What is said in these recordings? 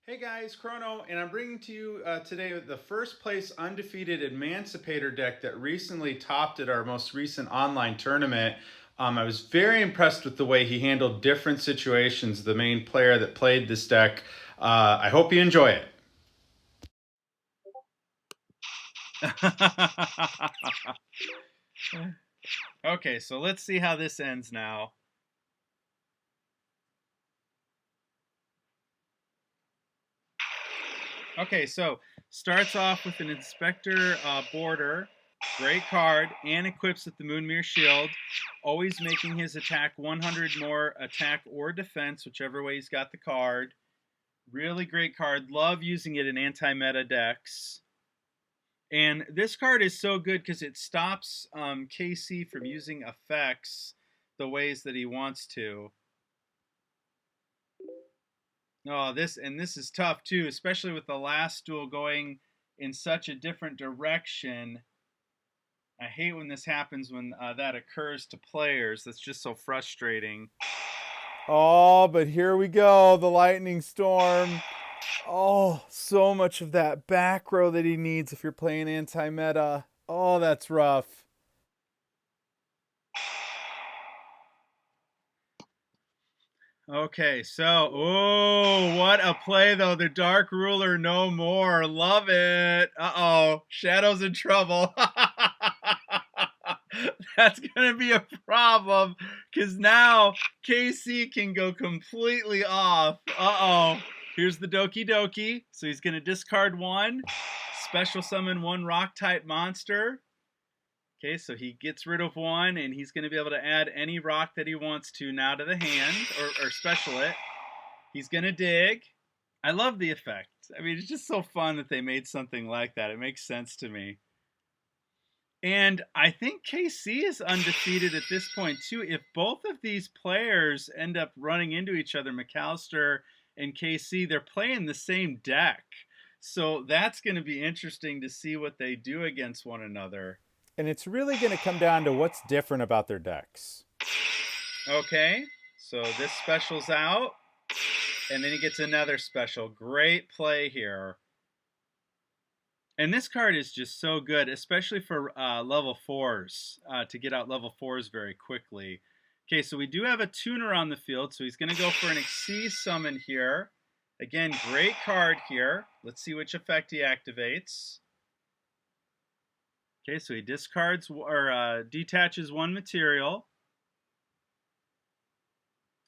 Hey guys, Chrono, and I'm bringing to you today the first place undefeated Adamancipator deck that recently topped at our most recent online tournament. I was very impressed with the way he handled different situations, the main player that played this deck. I hope you enjoy it. Okay, so let's see how this ends now. Okay, so starts off with an Inspector border, great card, and equips with the Moonmere Shield, always making his attack 100 more attack or defense, whichever way he's got the card. Really great card. Love using it in anti-meta decks. And this card is so good because it stops KC from using effects the ways that he wants to. Oh, this is tough too, especially with the last duel going in such a different direction. I hate when this happens when that occurs to players. That's just so frustrating. Oh, but here we go, the lightning storm. Oh, so much of that back row that he needs if you're playing anti-meta. Oh, that's rough. Okay, so, oh, what a play though. The Dark Ruler no more. Love it. Uh-oh, Shadow's in trouble. That's going to be a problem because now KC can go completely off. Uh-oh. Here's the Doki Doki. So he's going to discard one, special summon one rock type monster. Okay, so he gets rid of one, and he's going to be able to add any rock that he wants to now to the hand, or special it. He's going to dig. I love the effect. I mean, it's just so fun that they made something like that. It makes sense to me. And I think KC is undefeated at this point, too. If both of these players end up running into each other, McAllister and KC, they're playing the same deck. So that's going to be interesting to see what they do against one another. And it's really going to come down to what's different about their decks. Okay, so this special's out, and then he gets another special. Great play here. And this card is just so good, especially for level 4s, to get out level 4s very quickly. Okay, so we do have a tuner on the field, so he's going to go for an Xyz summon here. Again, great card here. Let's see which effect he activates. Okay, so he discards or detaches one material.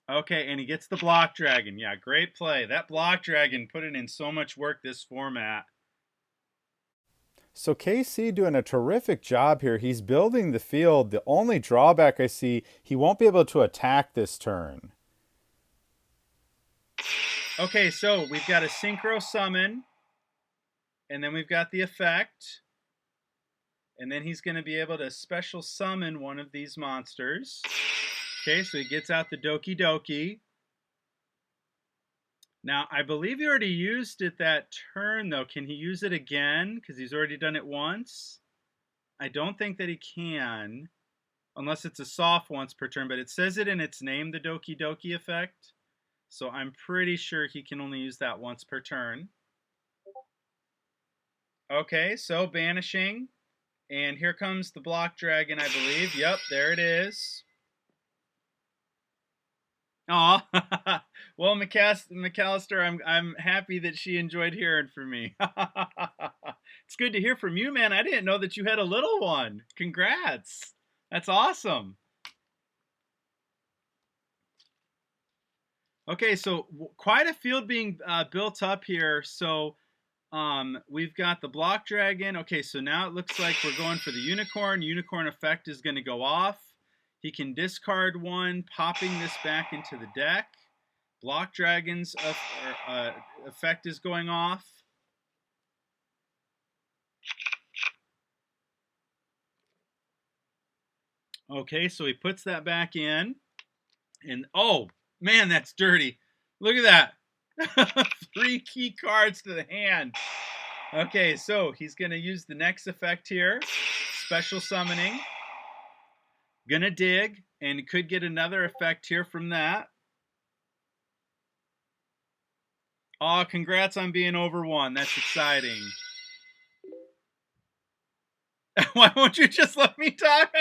Okay, and he gets the block dragon. Yeah, great play. That block dragon put in so much work this format. So KC doing a terrific job here. He's building the field. The only drawback I see, he won't be able to attack this turn. Okay, so we've got a synchro summon, and then we've got the effect, and then he's going to be able to special summon one of these monsters. Okay, so he gets out the Doki Doki. Now, I believe he already used it that turn, though. Can he use it again? Because he's already done it once. I don't think that he can, unless it's a soft once per turn, but it says it in its name, the Doki Doki effect. So I'm pretty sure he can only use that once per turn. Okay, so banishing. And here comes the block dragon, I believe. Yep, there it is. Aw. Well, McAllister, I'm happy that she enjoyed hearing from me. It's good to hear from you, man. I didn't know that you had a little one. Congrats. That's awesome. Okay, so quite a field being built up here. So we've got the block dragon. Okay, so now it looks like we're going for the unicorn. Unicorn effect is going to go off. He can discard one, popping this back into the deck. Block dragon's effect is going off. Okay, so he puts that back in. And oh, man, that's dirty. Look at that. 3 key cards to the hand. Okay, so he's going to use the next effect here. Special summoning. Gonna dig, and could get another effect here from that. Oh, congrats on being over 1. That's exciting. Why won't you just let me talk?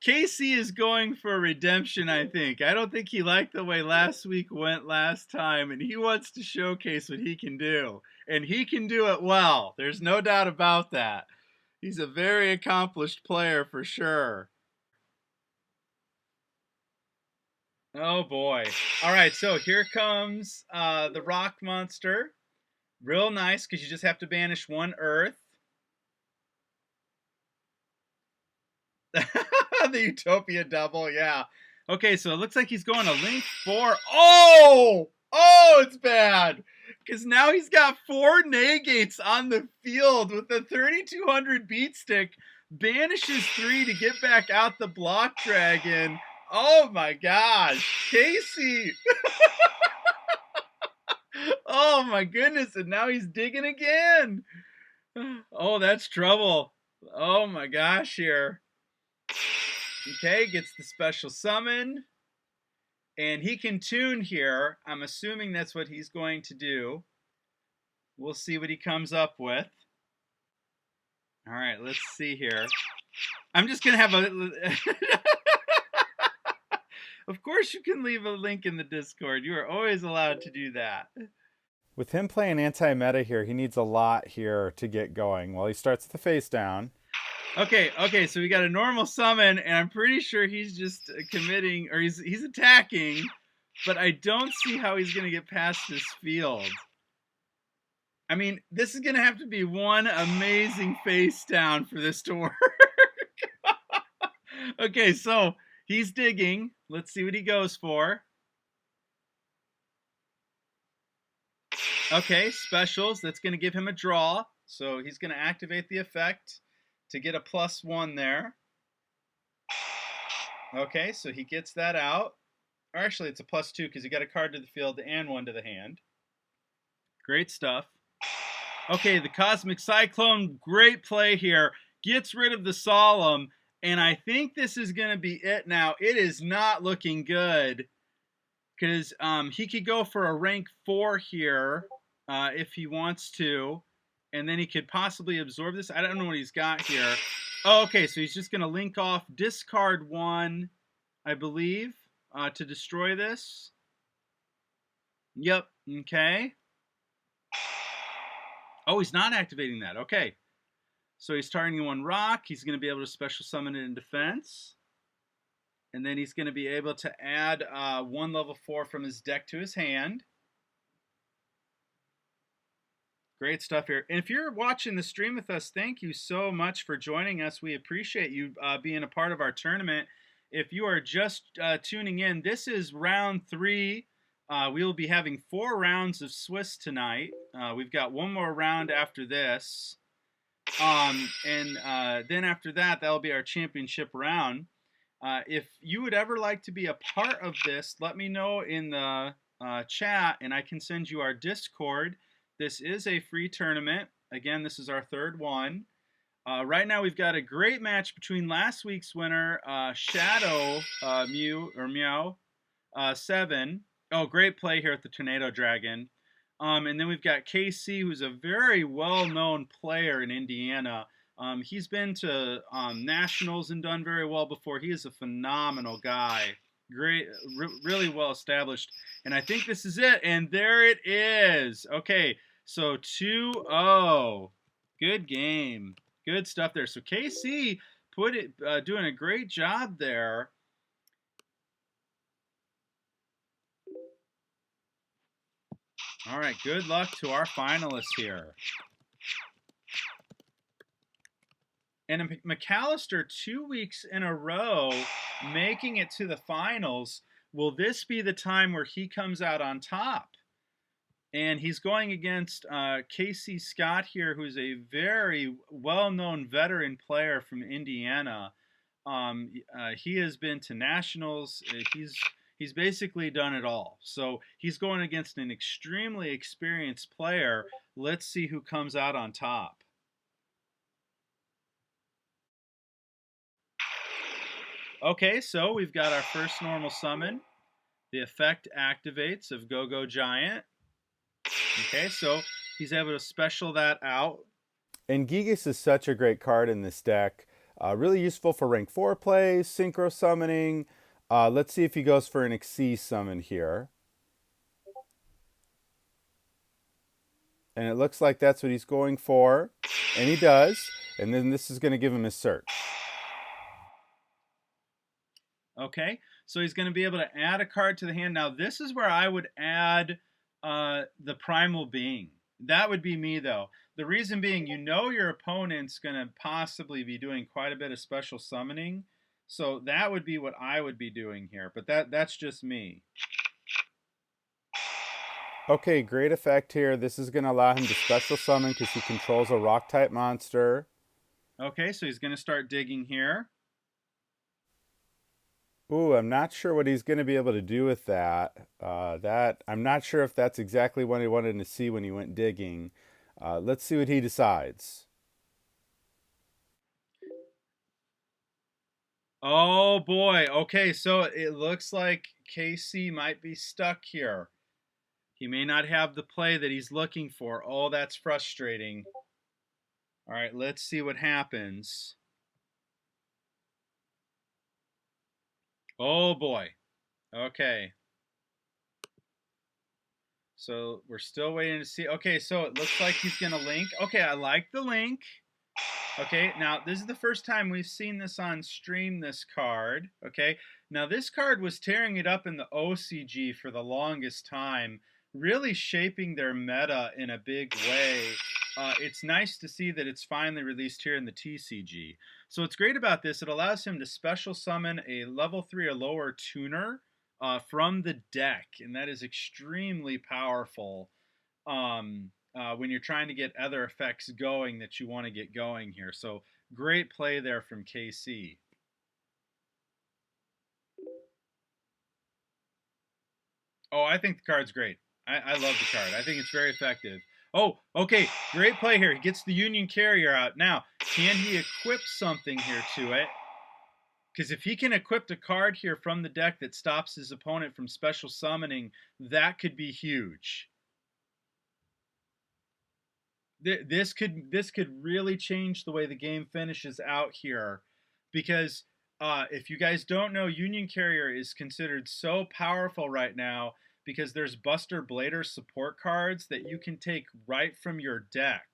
KC is going for redemption, I think. I don't think he liked the way last week went last time, and he wants to showcase what he can do. And he can do it well. There's no doubt about that. He's a very accomplished player for sure. Oh boy. All right, so here comes the rock monster. Real nice because you just have to banish 1 earth. The Utopia double, yeah. Okay, so it looks like he's going to link 4. Oh! Oh, it's bad. Because now he's got 4 negates on the field with the 3200 beat stick. Banishes 3 to get back out the block dragon. Oh my gosh. Casey. Oh my goodness. And now he's digging again. Oh, that's trouble. Oh my gosh here. Okay, gets the special summon. And he can tune here. I'm assuming that's what he's going to do. We'll see what he comes up with. All right, let's see here. I'm just going to have a... Of course you can leave a link in the Discord. You are always allowed to do that. With him playing anti-meta here, he needs a lot here to get going. Well, he starts with the face down. Okay, so we got a normal summon, and I'm pretty sure he's just committing, or he's attacking, but I don't see how he's going to get past this field. I mean, this is going to have to be one amazing face down for this to work. Okay, so he's digging. Let's see what he goes for. Okay, specials. That's going to give him a draw. So he's going to activate the effect to get a +1 there. Okay, so he gets that out. Or actually, it's a +2 because he got a card to the field and 1 to the hand. Great stuff. Okay, the Cosmic Cyclone, great play here. Gets rid of the Solemn, and I think this is going to be it now. It is not looking good because he could go for a rank 4 here if he wants to, and then he could possibly absorb this. I don't know what he's got here. Oh, okay, so he's just going to link off, discard 1, I believe, to destroy this. Yep, okay. Oh, he's not activating that. Okay. So he's targeting 1 rock. He's going to be able to special summon it in defense. And then he's going to be able to add 1 level 4 from his deck to his hand. Great stuff here. And if you're watching the stream with us, thank you so much for joining us. We appreciate you being a part of our tournament. If you are just tuning in, this is round 3. We will be having 4 rounds of Swiss tonight. We've got 1 more round after this. And then after that, that'll be our championship round. If you would ever like to be a part of this, let me know in the chat, and I can send you our Discord. This is a free tournament. Again, this is our 3rd one. Right now, we've got a great match between last week's winner, Shadow Meow 7. Oh, great play here at the Tornado Dragon. And then we've got KC, who's a very well-known player in Indiana. He's been to nationals and done very well before. He is a phenomenal guy. Great, really well established. And I think this is it. And there it is. Okay, so 2-0. Good game. Good stuff there. So KC doing a great job there. All right, good luck to our finalists here. And McAllister 2 weeks in a row making it to the finals. Will this be the time where he comes out on top? And he's going against KCscott here, who's a very well-known veteran player from Indiana. He has been to nationals. He's basically done it all. So he's going against an extremely experienced player. Let's see who comes out on top. Okay, so we've got our first normal summon. The effect activates of Go-Go Giant. Okay, so he's able to special that out. And Gigas is such a great card in this deck. Really useful for rank 4 plays, synchro summoning. Let's see if he goes for an Xyz summon here. And it looks like that's what he's going for. And he does. And then this is going to give him his search. Okay, so he's going to be able to add a card to the hand. Now, this is where I would add the Primal Being. That would be me, though. The reason being, you know your opponent's going to possibly be doing quite a bit of special summoning. So that would be what I would be doing here. But that's just me. Okay, great effect here. This is going to allow him to special summon because he controls a rock-type monster. Okay, so he's going to start digging here. Ooh, I'm not sure what he's going to be able to do with that. I'm not sure if that's exactly what he wanted to see when he went digging. Let's see what he decides. Oh boy. Okay, so it looks like KC might be stuck here. He may not have the play that he's looking for. Oh, that's frustrating. All right, let's see what happens. Oh boy. Okay. So we're still waiting to see. Okay, so it looks like he's going to link. Okay, I like the link. Okay, now this is the first time we've seen this on stream, this card. Okay, now this card was tearing it up in the OCG for the longest time, really shaping their meta in a big way. It's nice to see that it's finally released here in the TCG. So what's great about this, it allows him to special summon a level 3 or lower tuner from the deck, and that is extremely powerful. When you're trying to get other effects going that you want to get going here. So great play there from KC. Oh, I think the card's great. I love the card. I think it's very effective. Oh, okay, great play here. He gets the Union Carrier out. Now, can he equip something here to it? Because if he can equip a card here from the deck that stops his opponent from special summoning, that could be huge. This could really change the way the game finishes out here, because if you guys don't know, Union Carrier is considered so powerful right now because there's Buster Blader support cards that you can take right from your deck.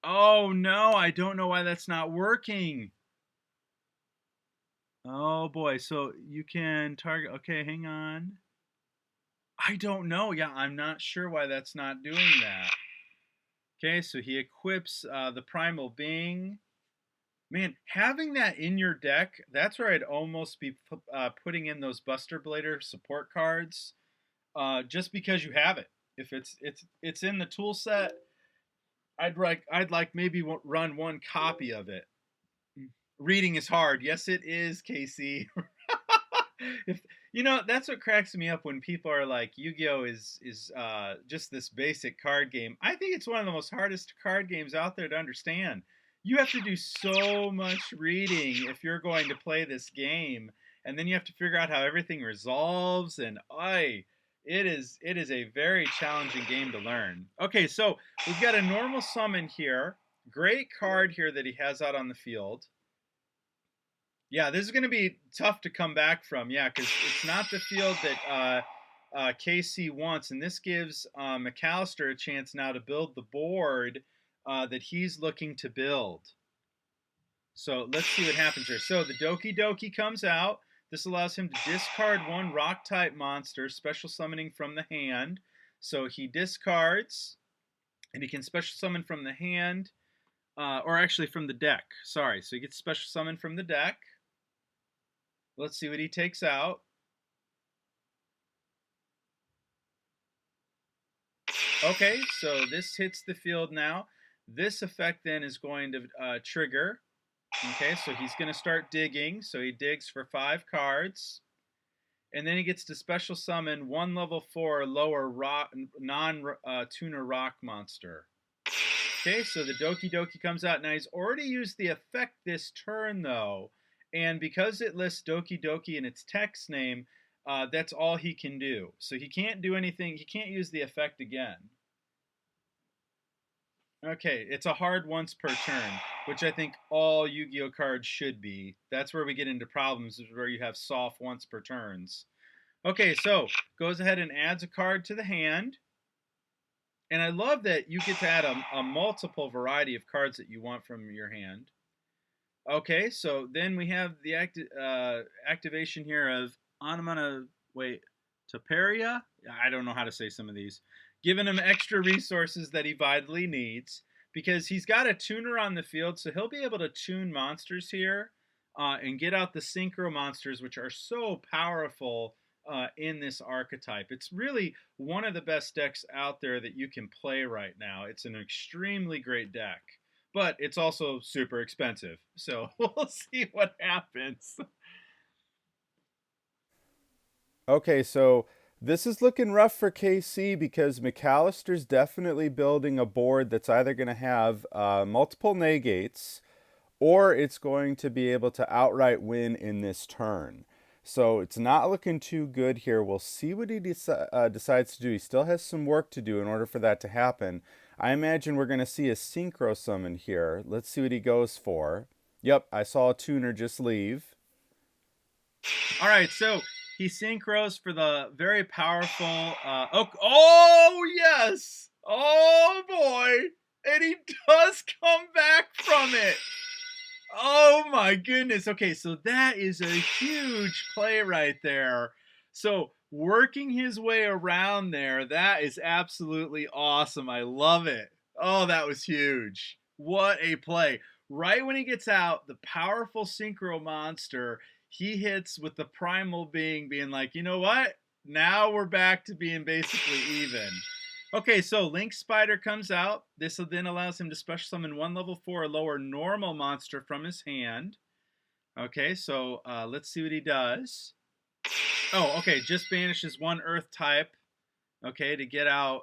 Oh no, I don't know why that's not working. Oh boy, so you can target. Okay, hang on. I don't know. Yeah, I'm not sure why that's not doing that. Okay, so he equips the Primal Being. Man, having that in your deck, that's where I'd almost be putting in those Buster Blader support cards, just because you have it. If it's in the tool set, I'd like maybe run one copy of it. Reading is hard. Yes, it is, Casey. If you know, that's what cracks me up when people are like, Yu-Gi-Oh is just this basic card game. I think it's one of the most hardest card games out there to understand. You have to do so much reading if you're going to play this game, and then you have to figure out how everything resolves. And it is a very challenging game to learn. Okay, so we've got a normal summon here. Great card here that he has out on the field. Yeah, this is going to be tough to come back from. Yeah, because it's not the field that KC wants, and this gives McAllister a chance now to build the board that he's looking to build. So let's see what happens here. So the Doki Doki comes out. This allows him to discard one rock-type monster, special summoning from the hand. So he discards, and he can special summon from the hand, or actually from the deck. Sorry, so he gets special summon from the deck. Let's see what he takes out. Okay, so this hits the field now. This effect then is going to trigger. Okay, so he's going to start digging. So he digs for 5 cards. And then he gets to special summon one level 4 lower rock, non-tuner rock monster. Okay, so the Doki Doki comes out. Now he's already used the effect this turn, though. And because it lists Doki Doki in its text name, that's all he can do. So he can't do anything. He can't use the effect again. Okay, it's a hard once per turn, which I think all Yu-Gi-Oh cards should be. That's where we get into problems, is where you have soft once per turns. Okay, so goes ahead and adds a card to the hand. And I love that you get to add a multiple variety of cards that you want from your hand. Okay, so then we have the activation here of Taperia. I don't know how to say some of these. Giving him extra resources that he vitally needs because he's got a tuner on the field, so he'll be able to tune monsters here and get out the synchro monsters, which are so powerful in this archetype. It's really one of the best decks out there that you can play right now. It's an extremely great deck, but it's also super expensive. So we'll see what happens. Okay, so this is looking rough for KC because McAllister's definitely building a board that's either going to have multiple negates or it's going to be able to outright win in this turn. So it's not looking too good here. We'll see what he decides to do. He still has some work to do in order for that to happen. I imagine we're going to see a synchro summon here. Let's see what he goes for. Yep, I saw a tuner just leave. All right, so he synchros for the very powerful. Oh yes! Oh boy! And he does come back from it. Oh my goodness. Okay, so that is a huge play right there. So working his way around there, that is absolutely awesome. I love it. Oh, that was huge. What a play. Right when he gets out, the powerful synchro monster, he hits with the primal being like, you know what? Now we're back to being basically even. Okay, so Link Spider comes out. This then allows him to special summon one level 4 or lower normal monster from his hand. Okay, so let's see what he does. Oh, okay, just banishes one Earth type. Okay, to get out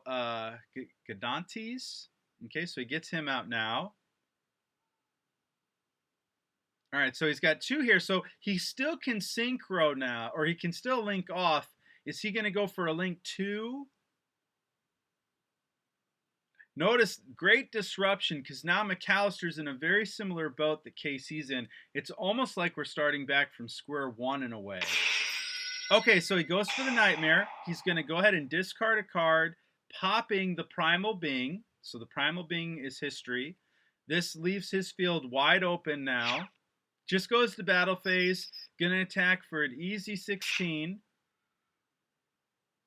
Gadantes. Okay, so he gets him out now. All right, so he's got 2 here. So he still can synchro now, or he can still link off. Is he going to go for a link 2? Notice great disruption because now McAllister's in a very similar boat that KC's in. It's almost like we're starting back from square one in a way. Okay, so he goes for the Nightmare. He's going to go ahead and discard a card, popping the Primal Being. So the Primal Being is history. This leaves his field wide open now. Just goes to battle phase. Going to attack for an easy 16.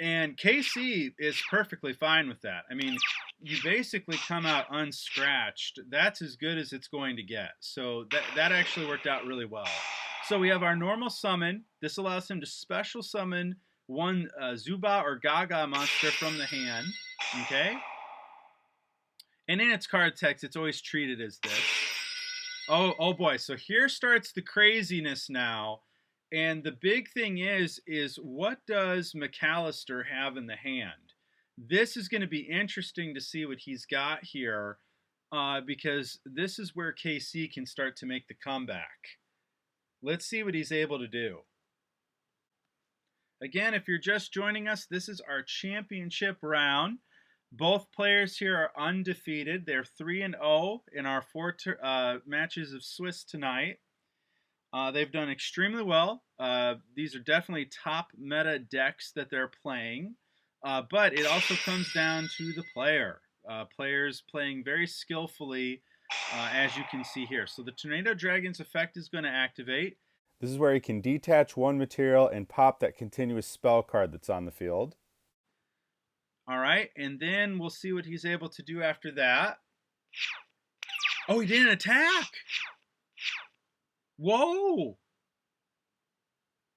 And KC is perfectly fine with that. I mean, you basically come out unscratched. That's as good as it's going to get. So that actually worked out really well. So we have our normal summon. This allows him to special summon one Zuba or Gaga monster from the hand. Okay? And in its card text, it's always treated as this. Oh boy. So here starts the craziness now. And the big thing is what does McAllister have in the hand? This is going to be interesting to see what he's got here because this is where KC can start to make the comeback. Let's see what he's able to do. Again, if you're just joining us, this is our championship round. Both players here are undefeated. They're 3-0 in our 4 matches of Swiss tonight. They've done extremely well. These are definitely top meta decks that they're playing. But it also comes down to the player. Players playing very skillfully, as you can see here. So the Tornado Dragon's effect is going to activate. This is where he can detach one material and pop that continuous spell card that's on the field. All right, and then we'll see what he's able to do after that. Oh, he didn't attack! Whoa!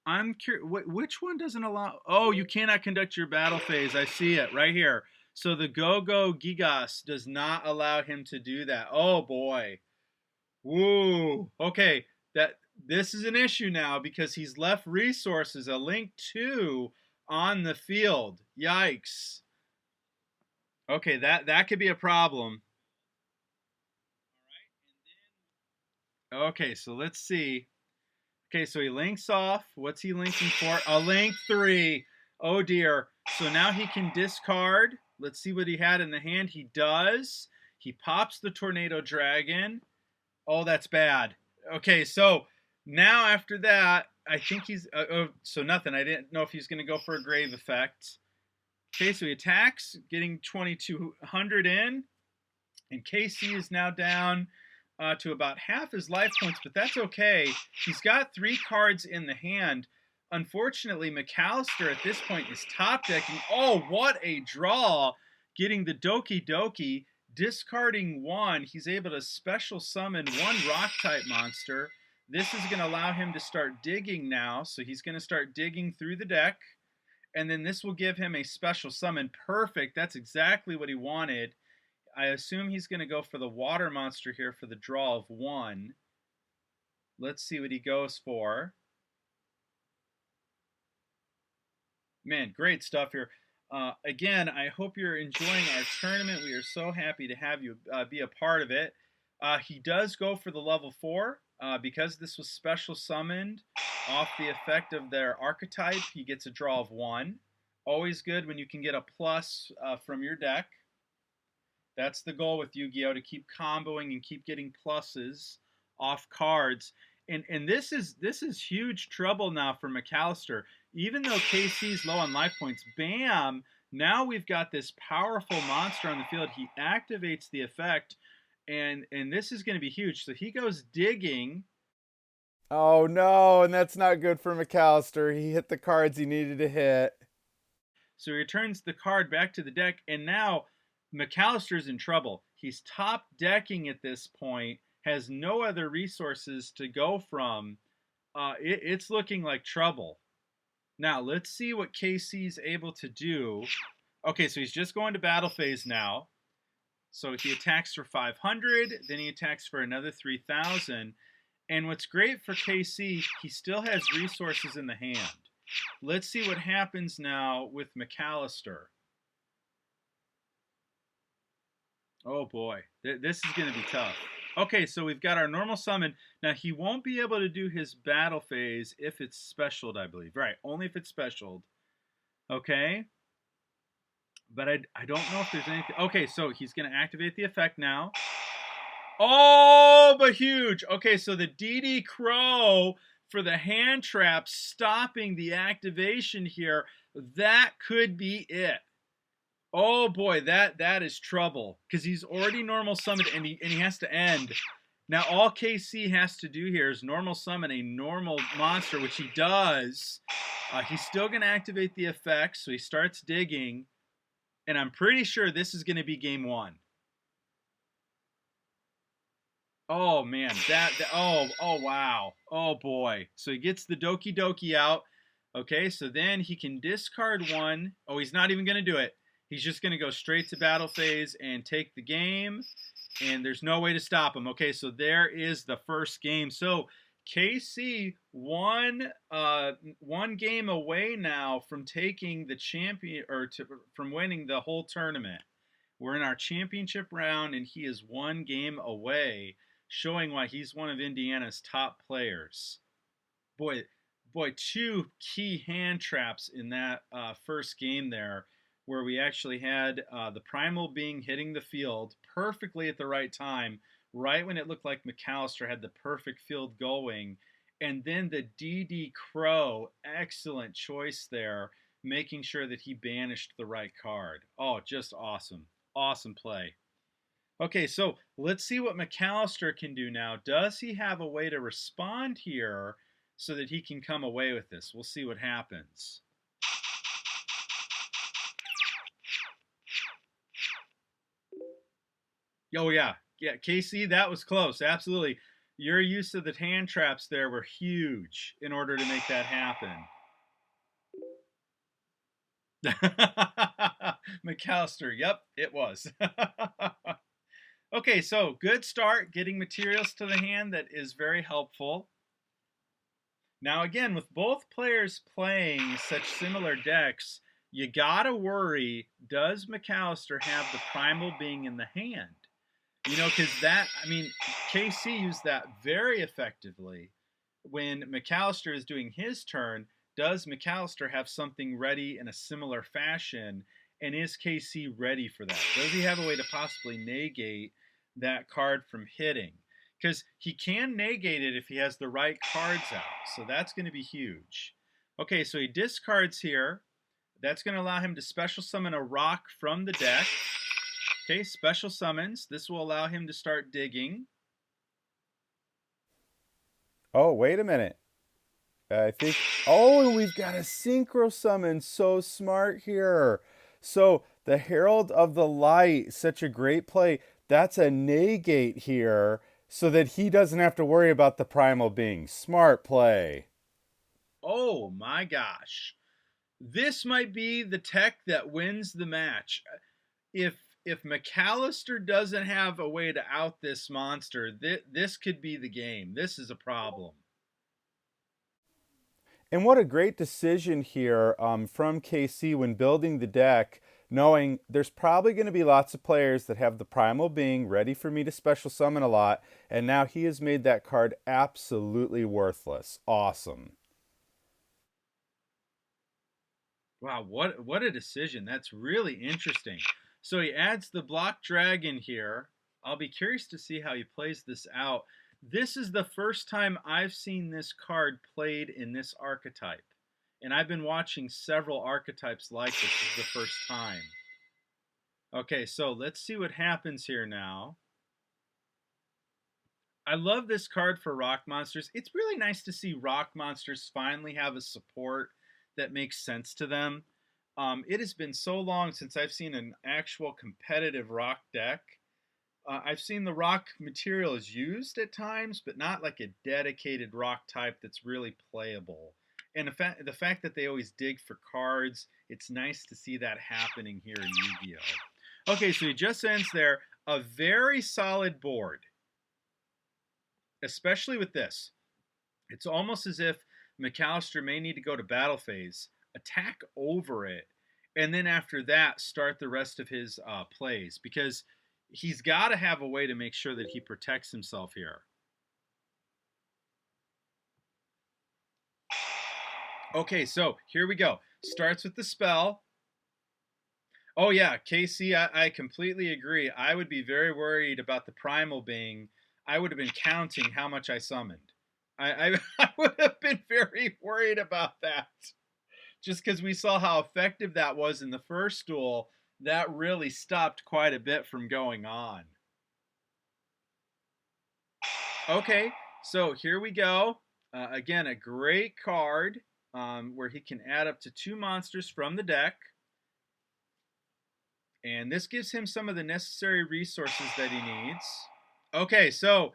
I'm curious. Which one doesn't allow? Oh, you cannot conduct your battle phase. I see it right here. So the Go-Go Gigas does not allow him to do that. Oh boy. Woo. Okay, this is an issue now because he's left resources, a link 2 on the field. Yikes. Okay, that could be a problem. Okay, so let's see. Okay, so he links off. What's he linking for? A link 3. Oh dear. So now he can discard. Let's see what he had in the hand. He does. He pops the Tornado Dragon. Oh, that's bad. Okay, so now after that, I think he's... so nothing. I didn't know if he's going to go for a grave effect. Okay, so he attacks, getting 2,200 in. And KC is now down to about half his life points, but that's okay. He's got 3 cards in the hand. Unfortunately, McAllister at this point is top decking. Oh, what a draw! Getting the Doki Doki, discarding 1. He's able to special summon 1 rock-type monster. This is going to allow him to start digging now, so he's going to start digging through the deck. And then this will give him a special summon. Perfect. That's exactly what he wanted. I assume he's going to go for the water monster here for the draw of 1. Let's see what he goes for. Man, great stuff here. Again, I hope you're enjoying our tournament. We are so happy to have you be a part of it. He does go for the level 4. Because this was special summoned off the effect of their archetype, he gets a draw of 1. Always good when you can get a plus from your deck. That's the goal with Yu-Gi-Oh! To keep comboing and keep getting pluses off cards. And this is huge trouble now for McAllister. Even though KC's low on life points, bam! Now we've got this powerful monster on the field. He activates the effect, and this is going to be huge. So he goes digging. Oh no, and that's not good for McAllister. He hit the cards he needed to hit. So he returns the card back to the deck, and now McAllister's in trouble. He's top decking at this point, has no other resources to go from. It's looking like trouble. Now, let's see what KC's able to do. Okay, so he's just going to battle phase now. So he attacks for 500, then he attacks for another 3,000. And what's great for KC, he still has resources in the hand. Let's see what happens now with McAllister. Oh boy, this is going to be tough. Okay, so we've got our normal summon. Now, he won't be able to do his battle phase if it's specialed, I believe. Right, only if it's specialed. Okay. But I don't know if there's anything. Okay, so he's going to activate the effect now. Oh, but huge. Okay, so the DD Crow for the hand trap stopping the activation here. That could be it. Oh boy, that is trouble, because he's already normal summoned and he has to end. Now all KC has to do here is normal summon a normal monster, which he does. He's still going to activate the effect, so he starts digging, and I'm pretty sure this is going to be game 1. Oh man, oh wow, oh boy. So he gets the Doki Doki out. Okay, so then he can discard 1. Oh, he's not even going to do it. He's just going to go straight to battle phase and take the game, and there's no way to stop him. Okay, so there is the first game. So KC one game away now from taking the champion, or from winning the whole tournament. We're in our championship round, and he is 1 game away, showing why he's one of Indiana's top players. Boy, 2 key hand traps in that first game there, where we actually had the Primal Being hitting the field perfectly at the right time, right when it looked like McAllister had the perfect field going. And then the DD Crow, excellent choice there, making sure that he banished the right card. Oh, just awesome. Awesome play. Okay, so let's see what McAllister can do now. Does he have a way to respond here so that he can come away with this? We'll see what happens. Oh, yeah. Yeah, KC, that was close. Absolutely. Your use of the hand traps there were huge in order to make that happen. McAllister, yep, it was. Okay, so good start, getting materials to the hand. That is very helpful. Now again, with both players playing such similar decks, you gotta worry, does McAllister have the Primal Being in the hand? You know, because KC used that very effectively. when McAllister is doing his turn, does McAllister have something ready in a similar fashion? And is KC ready for that? Does he have a way to possibly negate that card from hitting? Because he can negate it if he has the right cards out. So that's going to be huge. Okay, so he discards here. That's going to allow him to special summon a rock from the deck. Okay, special summons. This will allow him to start digging. Oh, wait a minute. I think. Oh, and we've got a synchro summon. So smart here. So the Herald of the Light, such a great play. That's a negate here, so that he doesn't have to worry about the primal being. Smart play. Oh my gosh. This might be the tech that wins the match. If McAllister doesn't have a way to out this monster, this could be the game. This is a problem. And what a great decision here from KC when building the deck, knowing there's probably going to be lots of players that have the Primal Being ready for me to special summon a lot, and now he has made that card absolutely worthless. Awesome. Wow, what a decision. That's really interesting. So he adds the block dragon here. I'll be curious to see how he plays this out. This is the first time I've seen this card played in this archetype. And I've been watching several archetypes like this. This is the first time. Okay, so let's see what happens here now. I love this card for rock monsters. It's really nice to see rock monsters finally have a support that makes sense to them. It has been so long since I've seen an actual competitive rock deck. I've seen the rock materials used at times, but not like a dedicated rock type that's really playable. And the fact that they always dig for cards, it's nice to see that happening here in Yu-Gi-Oh! Okay, so he just ends there. A very solid board, especially with this. It's almost as if McAllister may need to go to battle phase, attack over it, and then after that start the rest of his plays, because he's got to have a way to make sure that he protects himself here. Okay, so here we go. Starts with the spell. Oh yeah, KC, I completely agree. I would be very worried about the primal being. I would have been counting how much I summoned. I would have been very worried about that. Just because we saw how effective that was in the first duel, that really stopped quite a bit from going on. Okay, so here we go. Again, a great card where he can add up to 2 monsters from the deck. And this gives him some of the necessary resources that he needs. Okay, so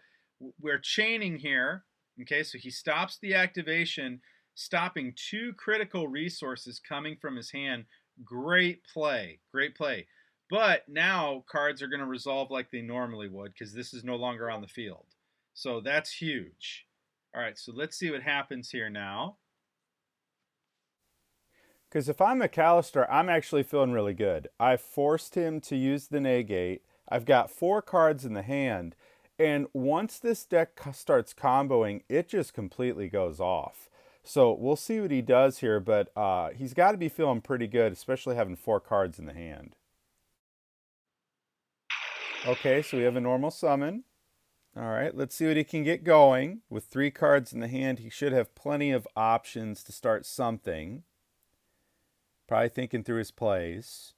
we're chaining here. Okay, so he stops the activation, stopping 2 critical resources coming from his hand. Great play, great play. But now cards are going to resolve like they normally would because this is no longer on the field. So that's huge. All right, so let's see what happens here now. Because if I'm McAllister, I'm actually feeling really good. I forced him to use the negate. I've got 4 cards in the hand. And once this deck starts comboing, it just completely goes off. So we'll see what he does here, but he's got to be feeling pretty good, especially having 4 cards in the hand. Okay, so we have a normal summon. All right, let's see what he can get going. With 3 cards in the hand, he should have plenty of options to start something. Probably thinking through his plays.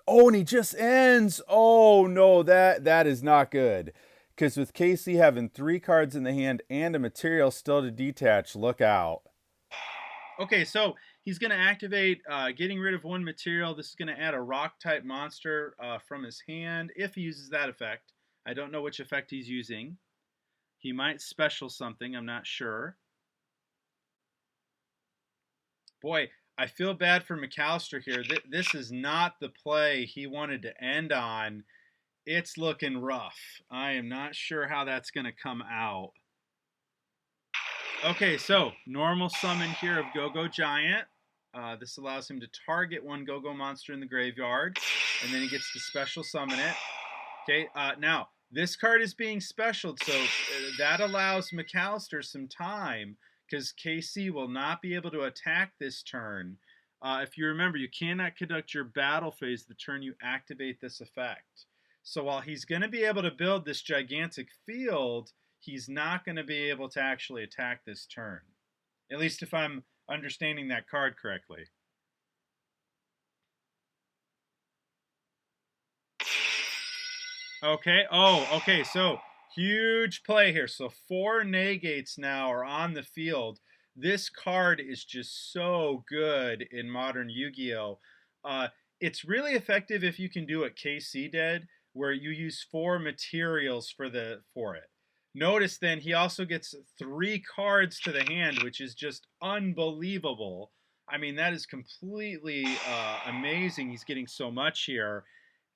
Oh, and he just ends. Oh, no, that is not good. Because with KC having 3 cards in the hand and a material still to detach, look out. Okay, so he's going to activate getting rid of 1 material. This is going to add a rock-type monster from his hand if he uses that effect. I don't know which effect he's using. He might special something. I'm not sure. Boy, I feel bad for McAllister here. This is not the play he wanted to end on. It's looking rough. I am not sure how that's going to come out. Okay, so normal summon here of Go-Go Giant. This allows him to target 1 Go-Go monster in the graveyard, and then he gets to special summon it. Okay, now This card is being specialed, so that allows McAllister some time because KC will not be able to attack this turn. If you remember, you cannot conduct your battle phase the turn you activate this effect. So while he's going to be able to build this gigantic field, he's not going to be able to actually attack this turn. At least if I'm understanding that card correctly. Okay. Oh, okay. So huge play here. So 4 negates now are on the field. This card is just so good in modern Yu-Gi-Oh! It's really effective if you can do what KC did, where you use 4 materials for it. Notice then he also gets 3 cards to the hand, which is just unbelievable. I mean, that is completely amazing. He's getting so much here.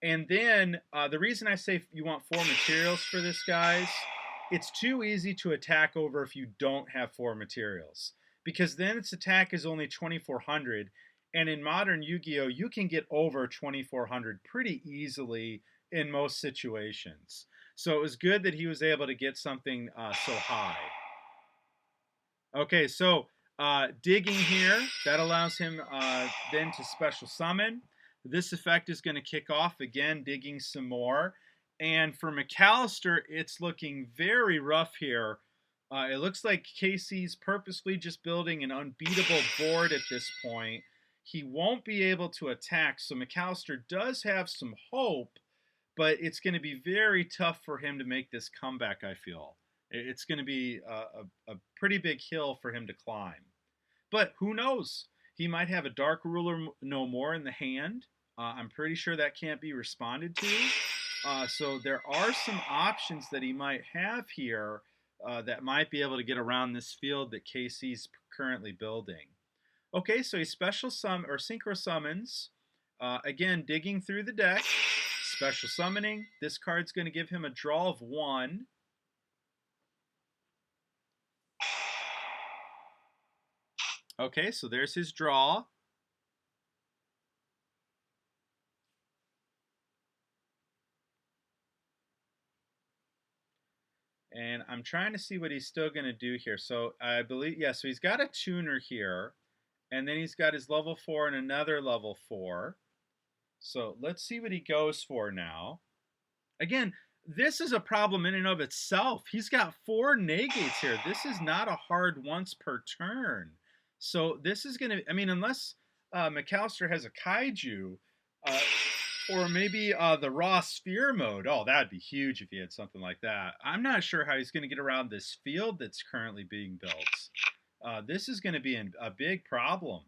And then the reason I say you want 4 materials for this, guys, it's too easy to attack over if you don't have 4 materials. Because then its attack is only 2,400. And in modern Yu-Gi-Oh, you can get over 2,400 pretty easily in most situations. So it was good that he was able to get something so high. Okay, so digging here, that allows him then to special summon. This effect is going to kick off again, digging some more. And for McAllister, it's looking very rough here. It looks like KC's purposely just building an unbeatable board at this point. He won't be able to attack, so McAllister does have some hope, but it's going to be very tough for him to make this comeback, I feel. It's going to be a pretty big hill for him to climb. But who knows? He might have a Dark Ruler no more in the hand. I'm pretty sure that can't be responded to. So there are some options that he might have here that might be able to get around this field that KC's currently building. Okay, so he special or synchro summons. Again, digging through the deck. Special summoning. This card's going to give him a draw of 1. Okay, so there's his draw. And I'm trying to see what he's still going to do here. So I believe, yeah, so he's got a tuner here. And then he's got his level 4 and another level 4. So let's see what he goes for now. Again, this is a problem in and of itself. He's got 4 negates here. This is not a hard once per turn. So this is going to, I mean, unless McAllister has a kaiju, or maybe the raw sphere mode. Oh, that'd be huge if he had something like that. I'm not sure how he's going to get around this field that's currently being built. This is going to be a big problem.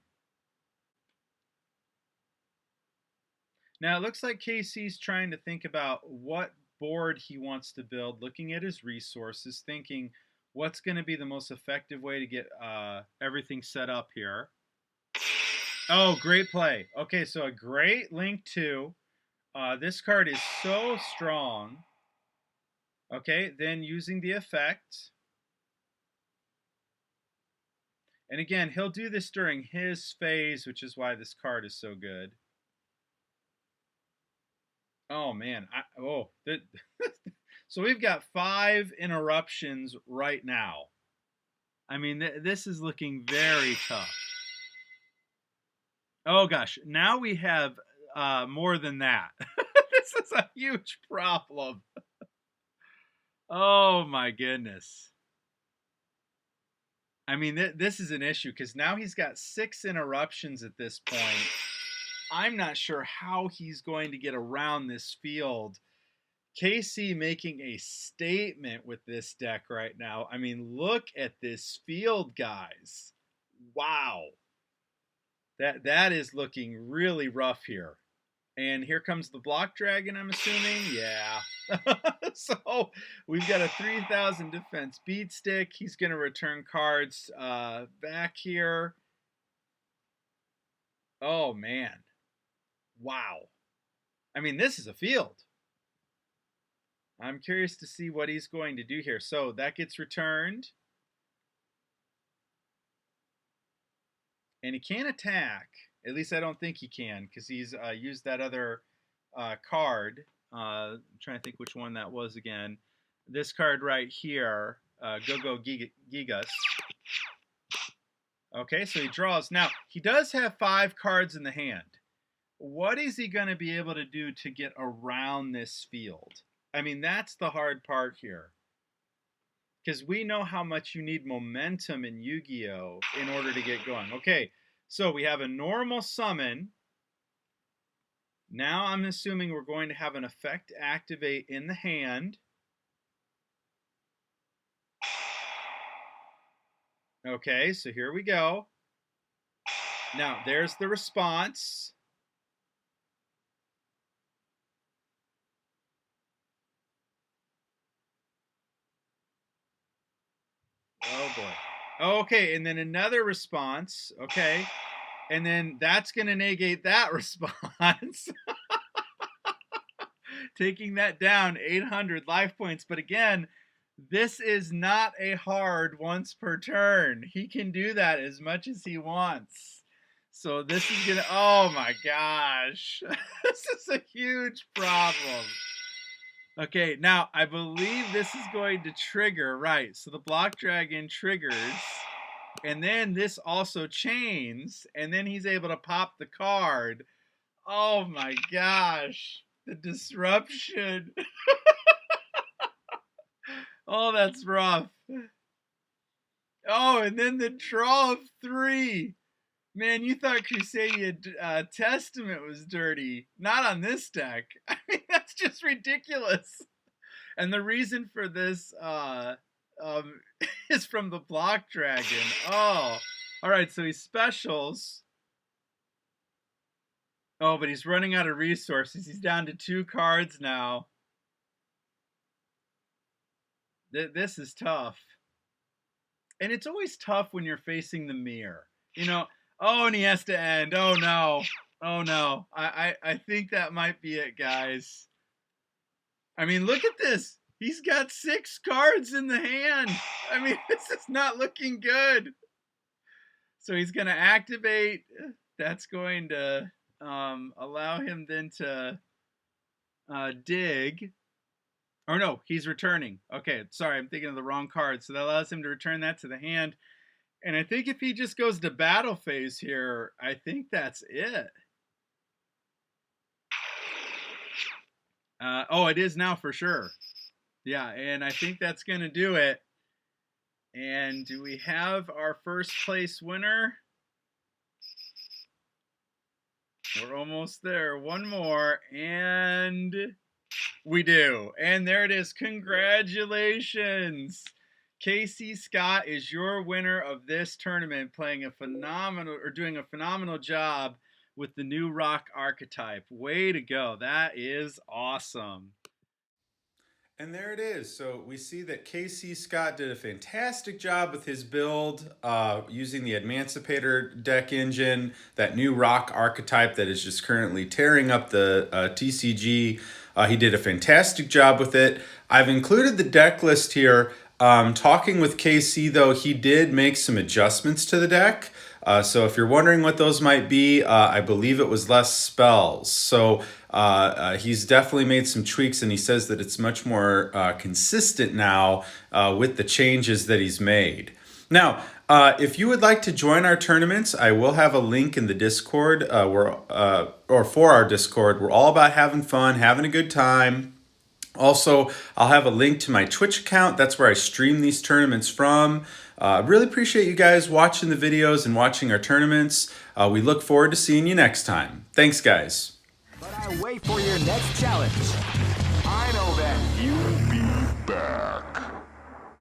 Now, it looks like KC's trying to think about what board he wants to build, looking at his resources, thinking what's going to be the most effective way to get everything set up here. Oh, great play. Okay, so a great link to. This card is so strong. Okay, then using the effect. And again, he'll do this during his phase, which is why this card is so good. Oh, man. So we've got 5 interruptions right now. I mean, this is looking very tough. Oh, gosh. Now we have more than that. This is a huge problem. Oh, my goodness. I mean, this is an issue because now he's got 6 interruptions at this point. I'm not sure how he's going to get around this field. KC making a statement with this deck right now. I mean, look at this field, guys. Wow. That is looking really rough here. And here comes the block dragon, I'm assuming. Yeah. So we've got a 3,000 defense beat stick. He's going to return cards back here. Oh, man. Wow. I mean, this is a field. I'm curious to see what he's going to do here. So that gets returned. And he can't attack. At least I don't think he can because he's used that other card. I'm trying to think which one that was again. This card right here, Gigas. Okay, so he draws. Now, he does have 5 cards in the hand. What is he going to be able to do to get around this field? I mean, that's the hard part here. Because we know how much you need momentum in Yu-Gi-Oh! In order to get going. Okay, so we have a normal summon. Now I'm assuming we're going to have an effect activate in the hand. Okay, so here we go. Now, there's the response. Oh, boy. Okay, and then another response. Okay, and then that's going to negate that response. Taking that down 800 life points. But again, this is not a hard once per turn. He can do that as much as he wants. So this is going to, oh my gosh. This is a huge problem. Okay, now I believe this is going to trigger, right? So the block dragon triggers, and then this also chains, and then he's able to pop the card. Oh my gosh. The disruption. Oh, that's rough. Oh, and then the draw of 3. Man, you thought Crusadia Testament was dirty. Not on this deck. I mean, that's just ridiculous. And the reason for this is from the block dragon. Oh, all right, so he specials. Oh, but he's running out of resources. He's down to 2 cards now. This is tough. And it's always tough when you're facing the mirror. You know, oh, and he has to end. Oh, no. Oh, no. I think that might be it, guys. I mean, look at this. He's got 6 cards in the hand. I mean, this is not looking good. So he's going to activate. That's going to allow him then to dig. Or no, he's returning. Okay, sorry, I'm thinking of the wrong card. So that allows him to return that to the hand. And I think if he just goes to battle phase here, I think that's it. Oh, it is now for sure. Yeah, and I think that's going to do it. And do we have our first place winner? We're almost there. One more, and we do. And there it is. Congratulations. KCscott is your winner of this tournament, doing a phenomenal job with the new rock archetype. Way to go. That is awesome. And there it is. So we see that KCscott did a fantastic job with his build using the Adamancipator deck engine, that new rock archetype that is just currently tearing up the TCG. He did a fantastic job with it. I've included the deck list here. Talking with KC, though, he did make some adjustments to the deck. So if you're wondering what those might be, I believe it was less spells. So he's definitely made some tweaks, and he says that it's much more consistent now with the changes that he's made. Now, if you would like to join our tournaments, I will have a link in the Discord or for our Discord. We're all about having fun, having a good time. Also, I'll have a link to my Twitch account. That's where I stream these tournaments from. Really appreciate you guys watching the videos and watching our tournaments. We look forward to seeing you next time. Thanks, guys. But I wait for your next challenge. I know that you'll be back.